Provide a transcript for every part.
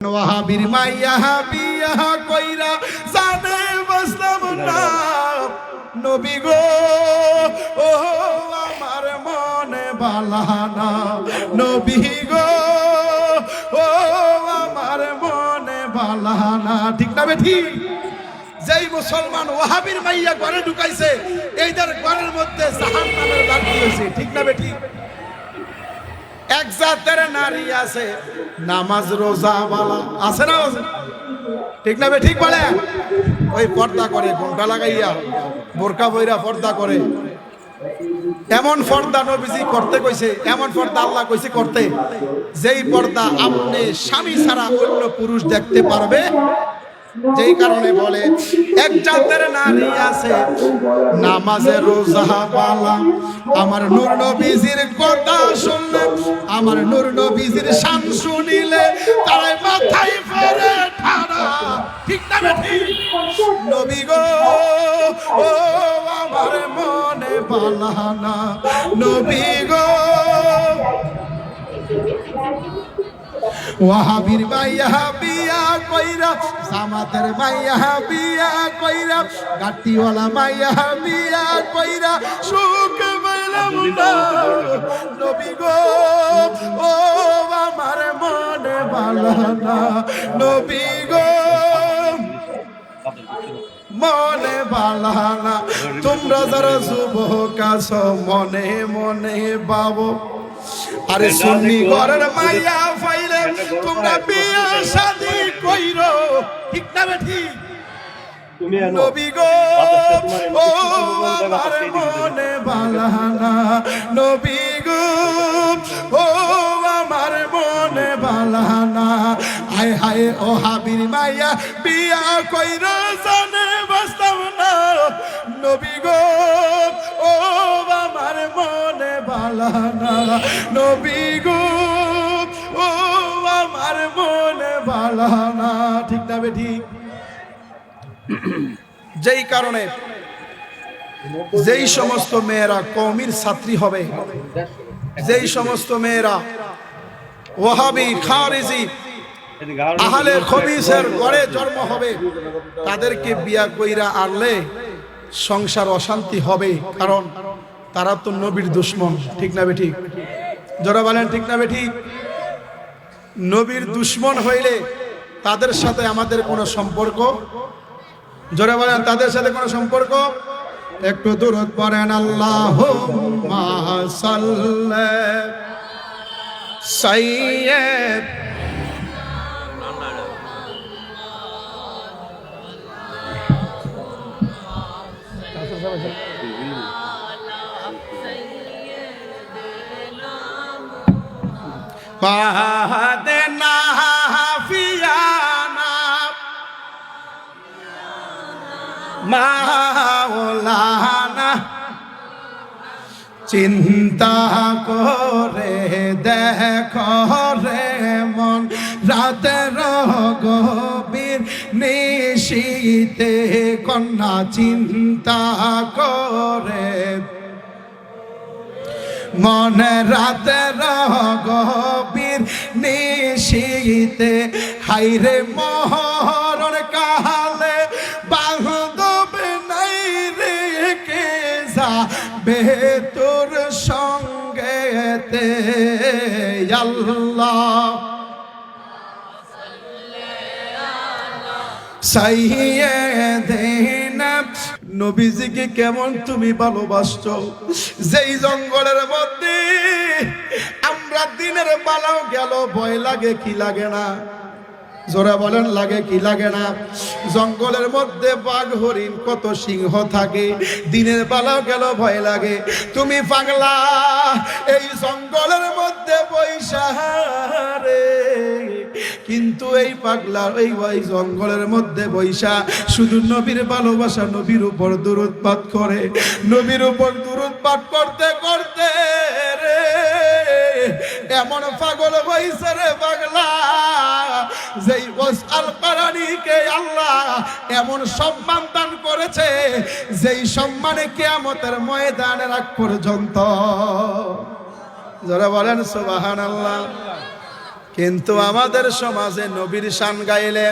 ওয়াহাবির মাইয়া বিয়া কইরা জানে বসলাম না নবী গো ও আমার মনে বালানা নবী গো ও আমার মনে বালানা। ঠিক না বেঠি? যেই মুসলমান ওয়াহাবির মাইয়া ঘরে ঢুকাইছে এইটার ঘরের মধ্যে জাহান্নামের দাগ দিয়েছে। ঠিক না বেঠি? এক জাতের নারী আছে নামাজ রোজা ওয়ালা আছে না? ঠিক না? ঠিক বলে ওই পর্দা করে ঘোমটা লাগাইয়া বোরকা বইরা পর্দা করে। এমন পর্দা নবীজি করতে কইছে, এমন পর্দা আল্লাহ কইছে করতে, যেই পর্দা আপনি স্বামী ছাড়া অন্য পুরুষ দেখতে পারবে। যেই কারণে বলে এক জাতের নারী আছে নামাজে রোজা ওয়ালা, আমার নূর নবীজির কথা শুনলে, আমার নূর নবীজির শান শুনিলে তারাই মাথায় পড়ে ঠাড়া। ঠিক না বেঠিক? নবী গো ও আমার মনে বালানা নবী গো। ওয়াহাবির মাইয়া বিয়া কইরা জামাতের মাইয়া বিয়া কইরা গাটিওয়ালা মাইয়া বিয়া কইরা সুখ পেলাম না নবী গো ও আমার মনে বালানা নবী গো মনে বালানা। তোমরা যারা যুবক আছো মনে মনে বাবু, আরে সুন্নি ঘরের মাইয়া ফাইলে তোমরা বিয়া শাদি কইরো। ঠিক না বেঠি? নবী গো ও আমার মনে বালানা নবী গো ও আমার মনে বালানা। হায় হায় ও হাবির মাইয়া বিয়া কইরো জানে বাস্তব না নবী গো ও আমার মনে বালানা নবী গো ও আমার মনে বালানা। ঠিক না বেঠিক? যেই কারণে যেই সমস্ত মেয়েরা কওমির ছাত্রী হবে, যেই সমস্ত মেয়েরা ওয়াহাবি খারিজি আহলে খবিসের ঘরে জন্ম হবে, তাদেরকে বিয়া কইরা আনলে সংসার অশান্তি হবে, কারণ তারা তো নবীর দুশমন। ঠিক না বেঠিক? যারা বলেন ঠিক না বেঠিক? নবীর দুশমন হইলে তাদের সাথে আমাদের কোনো সম্পর্ক, যারা বলেন তাদের সাথে কোনো সম্পর্ক, একটু দূরত পড়েন আল্লাহুম্মা সাল্লি সাইয়্যিদ ফাহাদনা হাফিয়ানা মাওলানা। চিন্তা করে দেখো রে মন রাতের গভীর নিশীতে কন্যা চিন্তা করে মনে রাতের গভীর নিশীতে হাইরে মহরণ কালে বান্ধব নাই রে কে যাবে তোর সঙ্গেতে আল্লাহ সাইয়্যিদিনা। নবীজিকে কেমন তুমি ভালোবাসছো, যেই জঙ্গলের মধ্যে আমরা দিনের বেলাও গেল ভয় লাগে কি লাগে না? জোরা বলেন লাগে কি লাগে না? জঙ্গলের মধ্যে বাঘ হরিণ কত সিংহ থাকে, দিনের বেলাও গেল ভয় লাগে। তুমি পাগলা এই জঙ্গলের মধ্যে বৈশা রে, কিন্তু এই পাগলা এই জঙ্গলের মধ্যে বৈশা শুধু নবীর ভালোবাসা, নবীর উপর দুরূদ পাঠ করে, নবীর উপর দুরূদ পাঠ করতে করতে রে এমন পাগল হইছে রে পাগলা, যেই ওয়াসআল কোরআনীকে আল্লাহ এমন সম্মান দান করেছে, যেই সম্মানে কিয়ামতের ময়দানে রাখ পর্যন্ত। যারা বলেন সুবহানাল্লাহ। কিন্তু আমাদের সমাজে নবীর শান গাইলে,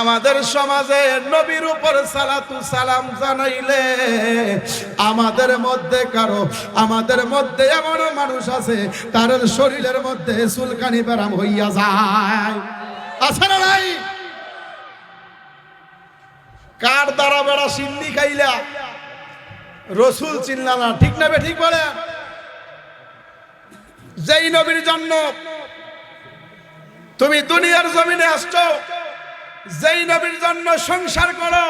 আমাদের সমাজে নবীর উপর সালাতু সালাম জানাইলে, আমাদের মধ্যে এমন মানুষ আছে তার শরীরের মধ্যে চুলকানি ব্যারাম হইয়া যায়। আছে না নাই? কার দ্বারা বেড়া সিন্নি খাইলা রসুল চিনলা না, ঠিক না বে ঠিক বলে? যেই নবীর জন্য তুমি দুনিয়ার জমিনে আসছো, যেই নবীর জন্য সংসার করো,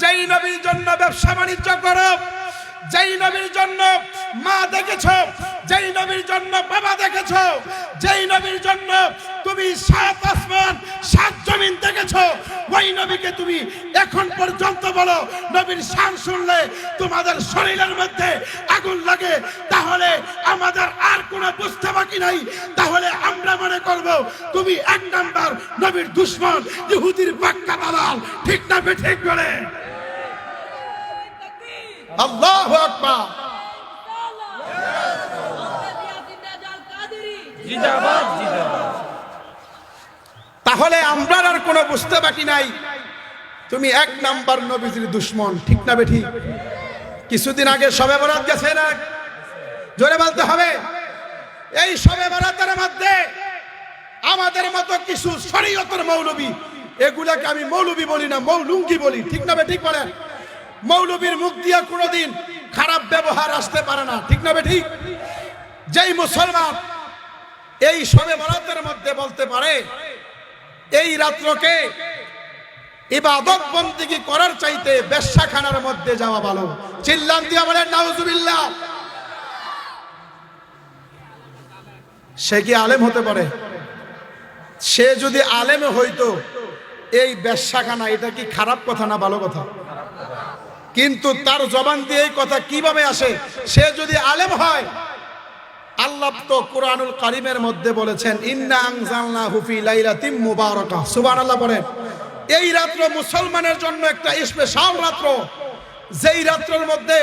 যেই নবীর জন্য ব্যবসা বাণিজ্য করো, যেই নবীর জন্য মা দেখেছো, যেই নবীর জন্য বাবা দেখেছো, যেই নবীর জন্য তুমি 7 আসমান 7 জমিন দেখেছো, ওই নবীকে তুমি এখন পর্যন্ত বলো নবীর শান শুনলে তোমাদের শরীরের মধ্যে আগুন লাগে, তাহলে আমাদের আর কোনো বুঝতে বাকি নাই। তাহলে আমরা মনে করব তুমি 1 নাম্বার নবীর দুশমন, ইহুদির পাক্কা দালাল, ঠিক না ঠিক বলে? আল্লাহু আকবার। তাহলে আমরা আর কোনো বুঝতে বাকি নাই, তুমি 1 নাম্বার নবীজির দুশমন, ঠিক না বেঠি? কিছুদিন আগে শবে বরাত গেছে না, জোরে বলতে হবে। এই শবে বরাতের মধ্যে আমাদের মতো কিছু শরীয়তের মৌলবী, এগুলাকে আমি মৌলবী বলি না, মৌলুঙ্গি বলি, ঠিক না ঠিক বলেন? মৌলবীর মুখ দিয়ে কোনোদিন খারাপ ব্যবহার আসতে পারে না, ঠিক না ঠিক? যেই মুসলমান এই শবে বরাতের মধ্যে বলতে পারে এই রাত্রকে ইবাদত বন্দেগী করার চাইতে বেশ্যাখানার মধ্যে যাওয়া ভালো, চিল্লান দিয়া বলেন নাউজুবিল্লাহ। সে কি আলেম হতে পারে? সে যদি আলেম হইতো, এই বেশ্যাখানা এটা কি খারাপ কথা না ভালো কথা? কিন্তু তার জবান দিয়ে এই কথা কিভাবে আসে? সে যদি আলেম হয়, আল্লাহ তো কুরআনুল কারীমের মধ্যে বলেছেন ইন্না আনজালনাহু ফি লাইলাতিন মুবারাকাহ, সুবহানাল্লাহ বলেন। এই রাত্র মুসলমানের জন্য একটা স্পেশাল রাত্র, যেই রাত্রের মধ্যে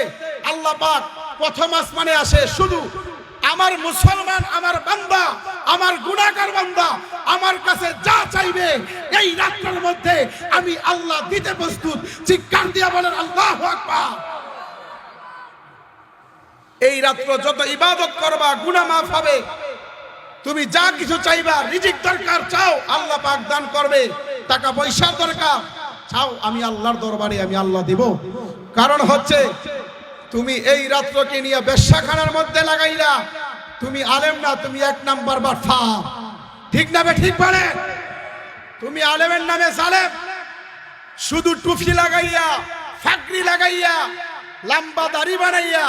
আল্লাহ পাক প্রথম আসমানে আসে, শুধু আমার মুসলমান, আমার বান্দা, আমার গুনাহগার বান্দা আমার কাছে যা চাইবে এই রাত্রের মধ্যে আমি আল্লাহ দিতে প্রস্তুত। চিৎকার দিয়া বলেন আল্লাহু আকবার। এই রাত্র যত ইবাদত করবা গুনাহ মাফ হবে, তুমি যা কিছু চাইবা, রিজিক দরকার চাও আল্লাহ পাক দান করবে, টাকা পয়সার দরকার চাও আমি আল্লাহর দরবারে আমি আল্লাহ দিব। কারণ হচ্ছে তুমি এই রাত্রকে নিয়ে বেশ্যাখানার মধ্যে লাগাইলা, তুমি আলেম না, তুমি 1 নাম্বার বাটফা, ঠিক না ঠিক বলে? তুমি আলেমের নামে জালেম, শুধু টুপি লাগাইয়া, ফাকরি লাগাইয়া, লম্বা দাড়ি বানাইয়া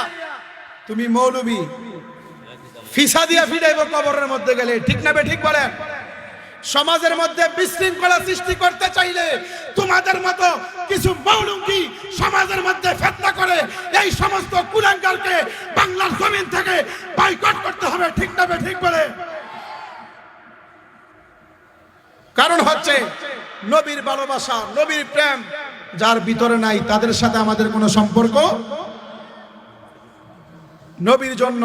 তুমি মৌলবী, ফিসা দিয়া ফিরাইব কবরের মধ্যে গেলে, ঠিক না ঠিক বলেন? সমাজের মধ্যে বিশৃঙ্খলা সৃষ্টি করতে চাইলে তোমাদের মতো কিছু মৌলুঙ্গি সমাজের মধ্যে ফিতনা করে, এই সমস্ত কুলাঙ্গারকে বাংলার জমিন থেকে বয়কট করতে হবে, ঠিক না ঠিক বলে? কারণ হচ্ছে নবীর ভালোবাসা, নবীর প্রেম যার ভিতরে নাই তাদের সাথে আমাদের কোনো সম্পর্ক। নবীর জন্য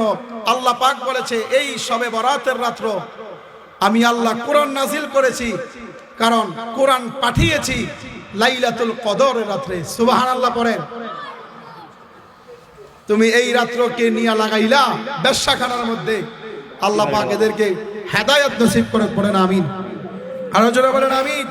আল্লাহ পাক বলেছে এই শবে বরাতের রাত্র আমি আল্লাহ কোরআন নাজিল করেছি, কারণ কোরআন পাঠিয়েছি লাইলাতুল কদরের রাত্রে, সুবহানাল্লাহ পড়েন। তুমি এই রাত্রকে নিয়ে লাগাইলা বেশ্যাখানার মধ্যে, আল্লাহ পাক এদেরকে হেদায়েত নসিব করে, পড়েন আমিন। আরো জোরে বলেন আমিন।